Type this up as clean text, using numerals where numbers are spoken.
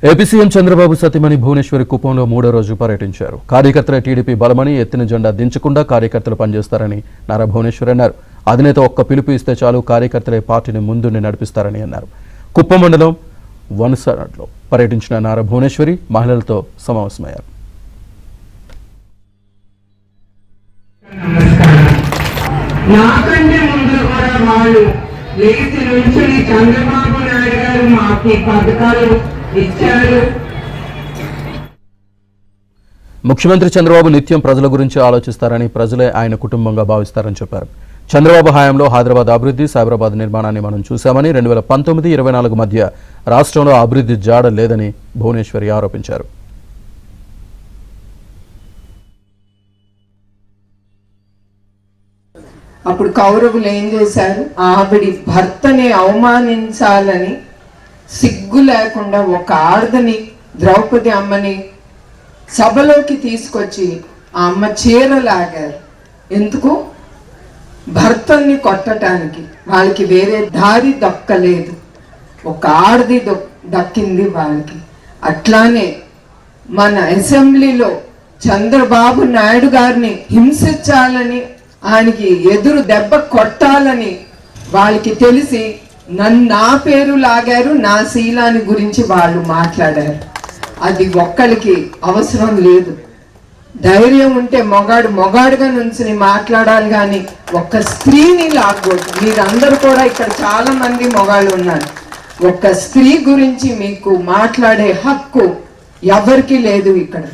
AP CM Chandrababu సతీమణి భువనేశ్వరి కుప్పంలో 3వ రోజు పర్యటించారు. కార్యకర్తల టీడీపీ బలమని ఎత్తిన జెండా దించకుండా కార్యకర్తలు పనిచేస్తారని నారా భువనేశ్వరి అన్నారు. అధినేత ఒక్క పిలుపు ఇస్తే చాలు కార్యకర్తలే పార్టీని ముందుండి నడిపిస్తారని అన్నారు. కుప్పం మండలం వనసలో పర్యటించిన నారా భువనేశ్వరి మహిళలతో సమావేశమయ్యారు. నాకంటే ముందు కూడా వాళ్ళు లేచి నుంచుని చంద్రబాబు నాయుడు గారు మాకు పథకాలు ఇచ్చారు. ముఖ్యమంత్రి చంద్రబాబు నిత్యం ప్రజల గురించి ఆలోచిస్తారని, ప్రజలే ఆయన కుటుంబంగా భావిస్తారని చెప్పారు. చంద్రబాబు హయాంలో హైదరాబాద్ అభివృద్ధి, సైబరాబాద్ నిర్మాణాన్ని మనం చూశామని, 2019-24 మధ్య రాష్ట్రంలో అభివృద్ధి జాడ లేదని భువనేశ్వరి ఆరోపించారు. అప్పుడు కౌరవులు ఏం చేశారు? ఆవిడి భర్తని అవమానించాలని సిగ్గు లేకుండా ఒక ఆడదని, ద్రౌపది అమ్మని సభలోకి తీసుకొచ్చి ఆ అమ్మ చీర లాగారు. ఎందుకు? భర్తని కొట్టడానికి. వాళ్ళకి వేరే దారి దక్కలేదు, ఒక ఆడది దక్కింది వాళ్ళకి. అట్లానే మన అసెంబ్లీలో చంద్రబాబు నాయుడు గారిని హింసించాలని, ఆయనకి ఎదురు దెబ్బ కొట్టాలని వాళ్ళకి తెలిసి నా పేరు లాగారు, నా శీలాన్ని గురించి వాళ్ళు మాట్లాడారు. అది ఒక్కరికి అవసరం లేదు. ధైర్యం ఉంటే మొగాడుగా నుంచి మాట్లాడాలి, కానీ ఒక్క స్త్రీని లాగకూడదు. మీరందరూ కూడా ఇక్కడ చాలా మంది మొగాళ్ళు ఉన్నారు. ఒక్క స్త్రీ గురించి మీకు మాట్లాడే హక్కు ఎవరికి లేదు ఇక్కడ.